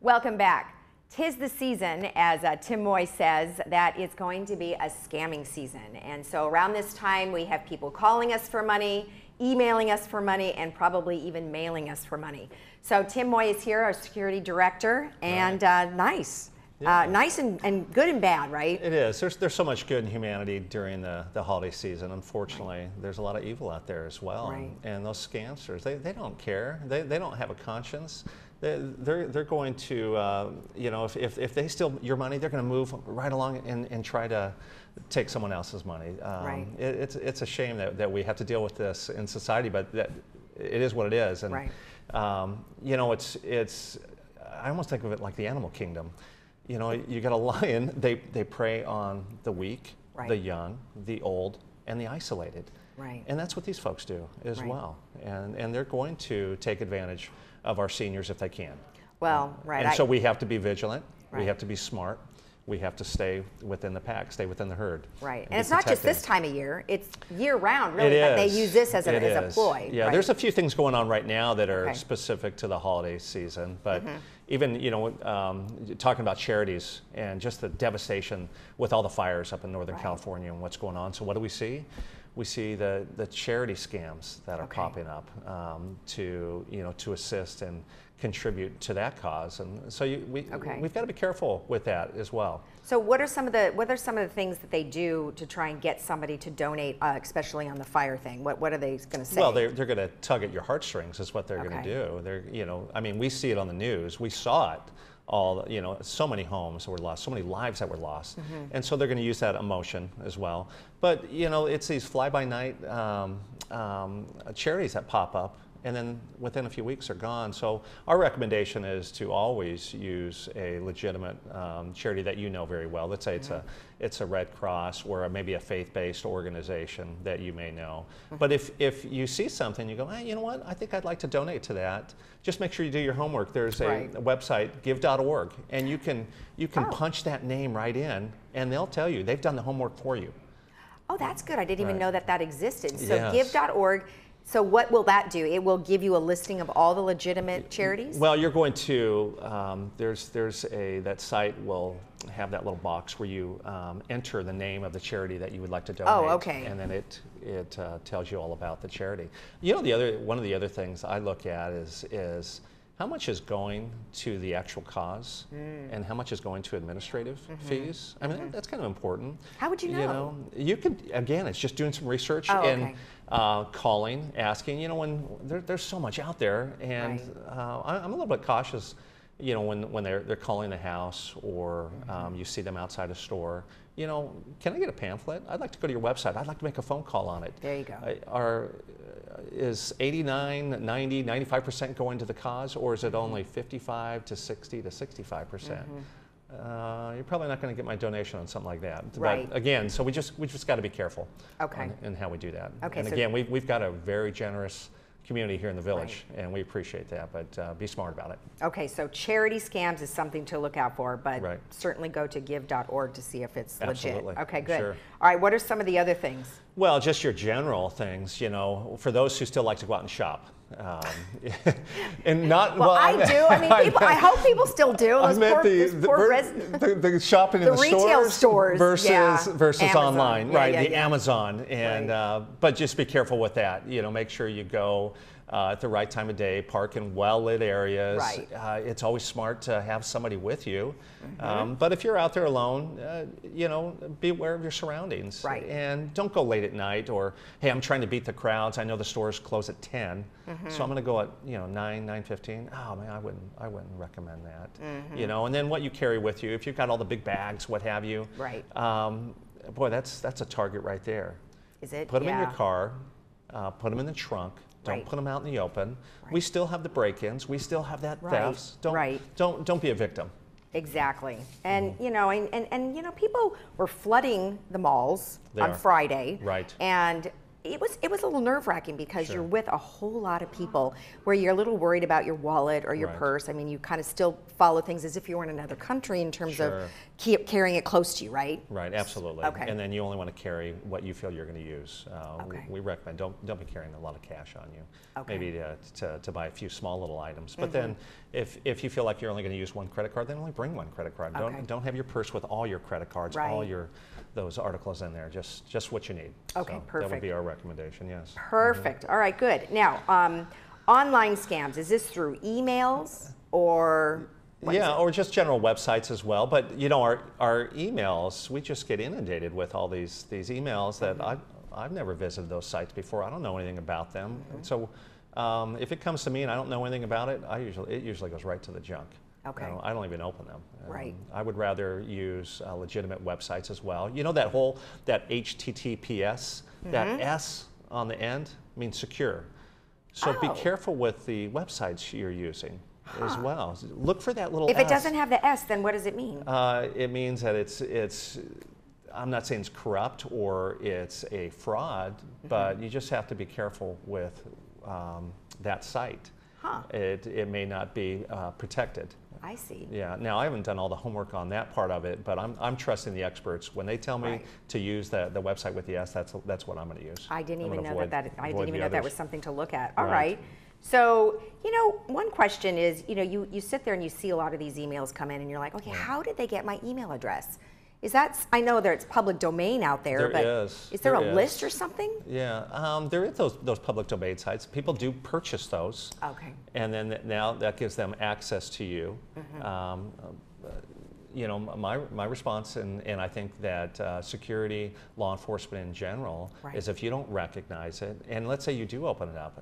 Welcome back. 'Tis the season, as Tim Moy says, that it's going to be a scamming season. And so around this time, we have people calling us for money, emailing us for money, and probably even mailing us for money. So Tim Moy is here, our security director, and nice. Yeah. Nice and good and bad, right? It is. There's so much good in humanity during the holiday season. Unfortunately, there's a lot of evil out there as well. Right. And those scamsters, they don't care. They don't have a conscience. They're going to, you know, if they steal your money, they're going to move right along and try to take someone else's money. Right. It's a shame that we have to deal with this in society, but that it is what it is. And right. You know, I almost think of it like the animal kingdom. You know, you got a lion, they prey on the weak, right. the young, the old, and the isolated. Right. And that's what these folks do as right. well. And they're going to take advantage of our seniors if they can. Well, right. And so we have to be vigilant, right. we have to be smart, we have to stay within the pack, stay within the herd. Right, and it's not just this time of year, it's year round really, that they use this as a ploy. Yeah, right? there's a few things going on right now that are okay. specific to the holiday season, but even, you know, talking about charities and just the devastation with all the fires up in Northern right. California and what's going on. So what do we see? We see the charity scams that are okay. popping up to assist and contribute to that cause, and so we've got to be careful with that as well. So what are some of the things that they do to try and get somebody to donate, especially on the fire thing? What are they going to say? Well, they're going to tug at your heartstrings is what they're okay. going to do. They're, you know, I mean, we see it on the news. We saw it. All, you know, so many homes were lost, so many lives that were lost, and so they're going to use that emotion as well. But you know, it's these fly-by-night charities that pop up, and then within a few weeks are gone. So our recommendation is to always use a legitimate charity that you know very well. Let's say it's a Red Cross or maybe a faith-based organization that you may know. But if you see something, you go, hey, you know what? I think I'd like to donate to that. Just make sure you do your homework. There's a website, give.org, and you can punch that name right in, and they'll tell you. They've done the homework for you. Oh, that's good. I didn't even know that existed. So yes. give.org. So what will that do? It will give you a listing of all the legitimate charities? Well, you're going to, that site will have that little box where you enter the name of the charity that you would like to donate. Oh, okay. And then it tells you all about the charity. You know, one of the other things I look at is how much is going to the actual cause and how much is going to administrative fees. I mean, that's kind of important. How would you know? You know, you could, again, it's just doing some research and calling, asking, you know, when there's so much out there, and I'm a little bit cautious, you know, when they're calling the house or you see them outside a store. You know, can I get a pamphlet? I'd like to go to your website. I'd like to make a phone call on it. There you go. Is 89, 90, 95% going to the cause, or is it only 55 to 60 to 65%? You're probably not going to get my donation on something like that. Right. But again, so we just got to be careful in how we do that. Okay, and again, we've got a very generous community here in the village, and we appreciate that, but be smart about it. Okay, so charity scams is something to look out for, but certainly go to give.org to see if it's legit. Okay, good. Sure. All right, what are some of the other things? Well, just your general things, you know, for those who still like to go out and shop. And not well, I do. I mean, I hope people still do. I meant the shopping in the retail stores versus Amazon. online, right? The yeah. Amazon, and but just be careful with that. You know, make sure you go at the right time of day, park in well-lit areas. Right. It's always smart to have somebody with you. But if you're out there alone, you know, be aware of your surroundings. Right. And don't go late at night, or, hey, I'm trying to beat the crowds. I know the stores close at 10, so I'm going to go at, you know, 9:15. Oh man, I wouldn't recommend that. You know, and then what you carry with you, if you've got all the big bags, what have you. Right. Boy, that's a target right there. Is it? Put them in your car. Put them in the trunk. Don't put them out in the open. We still have the break-ins. We still have that thefts. Don't be a victim. Exactly. And you know, and you know, people were flooding the malls on Friday. Right. And it was a little nerve-wracking because you're with a whole lot of people where you're a little worried about your wallet or your purse. I mean, you kind of still follow things as if you were in another country in terms of keep carrying it close to you, right? Right, absolutely. Okay. And then you only want to carry what you feel you're going to use. Okay. We recommend don't be carrying a lot of cash on you. Okay. Maybe to buy a few small little items. But then if you feel like you're only going to use one credit card, then only bring one credit card. Okay. Don't have your purse with all your credit cards, Right. all those articles in there. Just what you need. Okay, so perfect. That would be our recommendation. Yes. Perfect. All right, good. Now, online scams, is this through emails or what is Yeah, it? or just general websites as well. But you know, our emails, we just get inundated with all these emails that I've never visited those sites before. I don't know anything about them. And so if it comes to me and I don't know anything about it, it usually goes right to the junk. Okay. You know, I don't even open them. Right. I would rather use legitimate websites as well. You know that HTTPS, that S on the end means secure. So be Oh. careful with the websites you're using as well. Look for that little If S. it doesn't have the S, then what does it mean? It means that it's I'm not saying it's corrupt or it's a fraud, but you just have to be careful with that site. Huh. It may not be protected. I see. Yeah. Now I haven't done all the homework on that part of it, but I'm trusting the experts when they tell me Right. to use the website with the S. That's what I'm going to use. I didn't I'm even gonna know that avoid I didn't even the know that others. was something to look at. All Right. right. So, you know, one question is, you know, you sit there and you see a lot of these emails come in and you're like, okay, how did they get my email address? Is that, I know there's public domain out there, but is there a list or something? Yeah, there is those public domain sites. People do purchase those. Okay. And then now that gives them access to you. You know, my response, and I think that security, law enforcement in general, Right. is if you don't recognize it, and let's say you do open it up,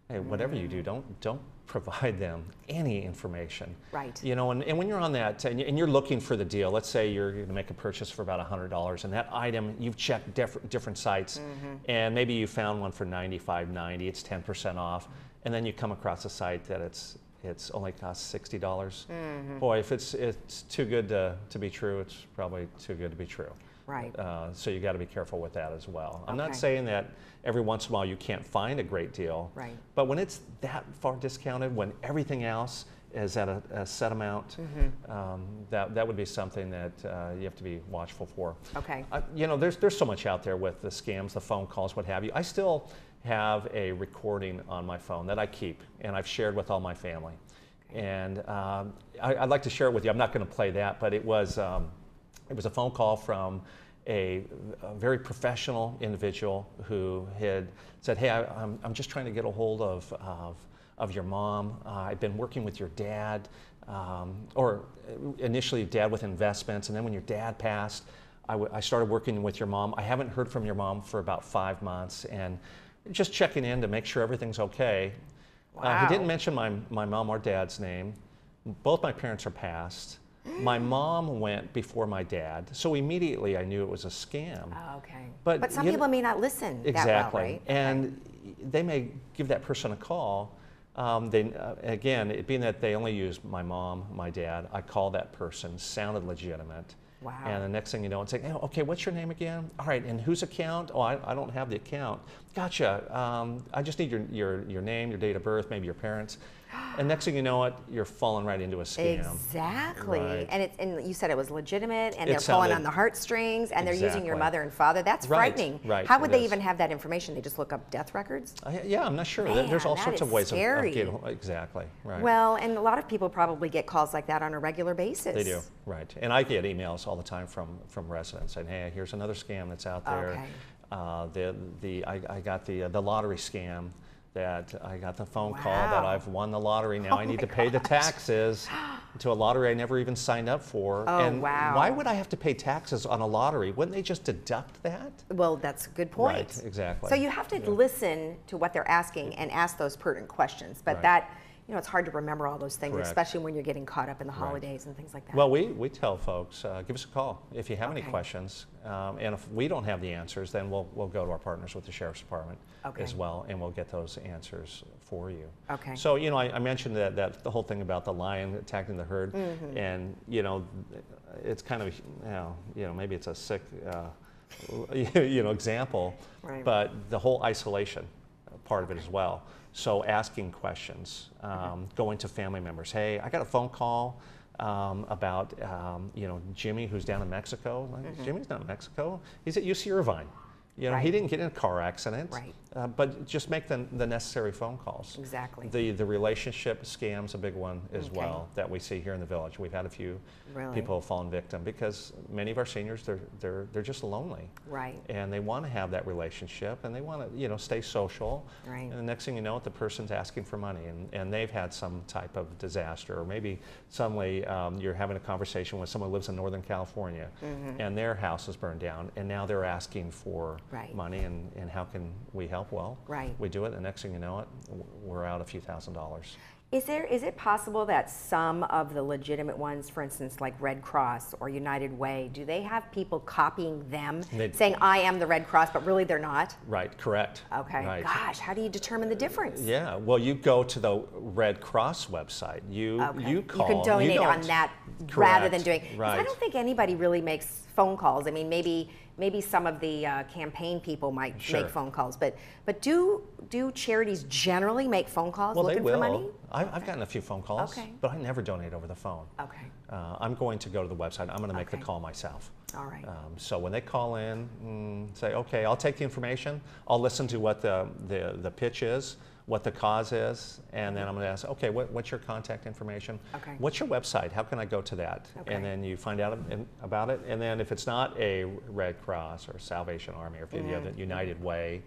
hey, whatever you do, don't provide them any information. Right. You know, and when you're on that, and you're looking for the deal, let's say you're going to make a purchase for about $100, and that item, you've checked different sites, and maybe you found one for $95.90, it's 10% off, and then you come across a site that it's only costs $60. Boy, if it's too good to be true, it's probably too good to be true. Right. So you got to be careful with that as well. I'm Okay. not saying that every once in a while you can't find a great deal, Right. but when it's that far discounted, when everything else is at a set amount, that would be something that you have to be watchful for. Okay. You know, there's so much out there with the scams, the phone calls, what have you. I still have a recording on my phone that I keep, and I've shared with all my family. And I'd like to share it with you. I'm not going to play that, but it was a phone call from a very professional individual who had said, "Hey, I'm just trying to get a hold of your mom. I've been working with your dad, or initially dad with investments, and then when your dad passed, I started working with your mom. I haven't heard from your mom for about 5 months, and just checking in to make sure everything's okay." Wow. He didn't mention my mom or dad's name. Both my parents are passed. My mom went before my dad, so immediately I knew it was a scam. Oh, okay. But But some you people may not listen Exactly. that well, right? And they may give that person a call. Again, it being that they only used my mom, my dad, I called that person, sounded legitimate. Wow. And the next thing you know, it's like, "Oh, okay, what's your name again? All right, and whose account? Oh, I don't have the account. Gotcha. I just need your name, your date of birth, maybe your parents." And next thing you know it, you're falling right into a scam. Exactly. Right. And you said it was legitimate, and It they're pulling sounded- on the heartstrings, and they're using your Exactly. mother and father. That's Right, frightening. right, How would it they is. even have that information? They just look up death records? Yeah, I'm not sure. Man, There's all that sorts is of ways scary. of getting. Exactly. Right. Well, and a lot of people probably get calls like that on a regular basis. They do, right. And I get emails all the time from residents saying, "Hey, here's another scam that's out there." Okay. I got the lottery scam, that I got the phone call that Wow. I've won the lottery. Now Oh I need my to pay the gosh. taxes to a lottery I never even signed up for. Oh, and wow. why would I have to pay taxes on a lottery? Wouldn't they just deduct that? Well, that's a good point. Right, exactly. So you have to listen to what they're asking and ask those pertinent questions. But Right. that, you know, it's hard to remember all those things, Correct. especially when you're getting caught up in the holidays and things like that. Well, we tell folks, give us a call if you have any Okay. questions. And if we don't have the answers, then we'll go to our partners with the Sheriff's Department Okay. as well, and we'll get those answers for you. Okay. So, you know, I mentioned that the whole thing about the lion attacking the herd, and, you know, it's kind of, you know, maybe it's a sick, example, Right. but the whole isolation part of it as well. So asking questions, going to family members. Hey, I got a phone call. about you know, Jimmy, who's down in Mexico. Like, Jimmy's not in Mexico. He's at UC Irvine. You know, he didn't get in a car accident, but just make the necessary phone calls. Exactly. The relationship scam's a big one as well that we see here in the village. We've had a few people have fallen victim because many of our seniors, they're just lonely. Right. And they want to have that relationship and they want to, you know, stay social. Right. And the next thing you know, the person's asking for money and they've had some type of disaster, or maybe suddenly you're having a conversation with someone who lives in Northern California and their house is burned down and now they're asking for money and how can we help? Well, we do it, and the next thing you know it, we're out a few $1,000s. Is it possible that some of the legitimate ones, for instance, like Red Cross or United Way, do they have people copying them, saying, I am the Red Cross, but really they're not? Right, correct. Okay, right. Gosh, how do you determine the difference? Yeah, well, you go to the Red Cross website. You call. You can donate on that rather than doing, right. I don't think anybody really makes phone calls. I mean, maybe some of the campaign people might make phone calls, but do charities generally make phone calls looking for money? I've gotten a few phone calls, but I never donate over the phone. Okay. I'm going to go to the website. I'm going to make the call myself. All right. So when they call in, say, okay, I'll take the information. I'll listen to what the pitch is, what the cause is, and then I'm going to ask, okay, what's your contact information? Okay. What's your website? How can I go to that? Okay. And then you find out about it. And then if it's not a Red Cross or Salvation Army or if you have the United Way,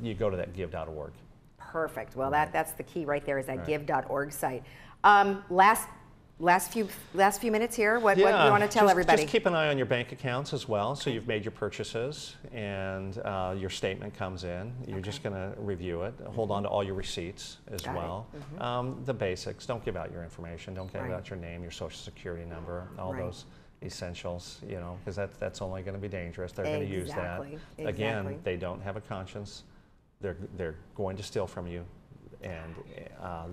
you go to that give.org. Perfect. Well, that's the key right there is that give.org site. Last few minutes here. What do you want to tell everybody? Just keep an eye on your bank accounts as well. So you've made your purchases and your statement comes in. You're just going to review it. Hold on to all your receipts as well. The basics. Don't give out your information. Don't give out your name, your social security number, all those essentials. You know, because that's only going to be dangerous. They're going to use that. Again, they don't have a conscience. They're going to steal from you. And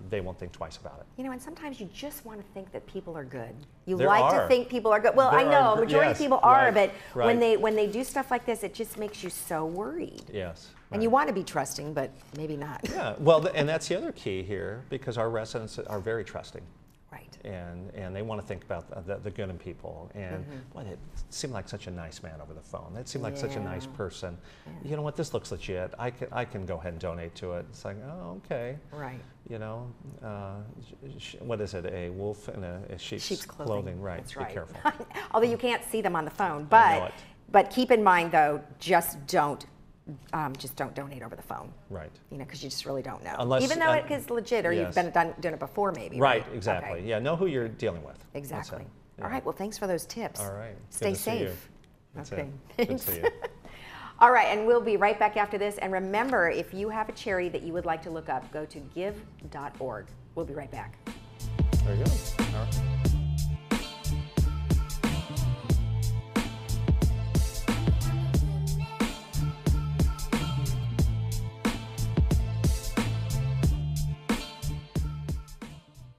they won't think twice about it. You know, and sometimes you just want to think that people are good. You to think people are good. Well, I know majority of people are, but when they do stuff like this, it just makes you so worried. Yes. And you want to be trusting, but maybe not. Yeah. Well, and that's the other key here, because our residents are very trusting. Right. And they want to think about the good in people. And boy, it seemed like such a nice man over the phone. That seemed like such a nice person. Yeah. You know what? This looks legit. I can go ahead and donate to it. It's like, oh, okay. Right. You know, what is it? A wolf in a sheep's clothing. Right. That's right. Be careful. Although you can't see them on the phone, but keep in mind though, just don't donate over the phone. Right. You know, because you just really don't know. Unless, even though it is legit, or you've done it before, maybe. Right. Exactly. Okay. Yeah. Know who you're dealing with. Exactly. Yeah. All right. Well, thanks for those tips. All right. Stay safe. Okay. Good to see you. All right, and we'll be right back after this. And remember, if you have a charity that you would like to look up, go to give.org. We'll be right back. There you go. All right.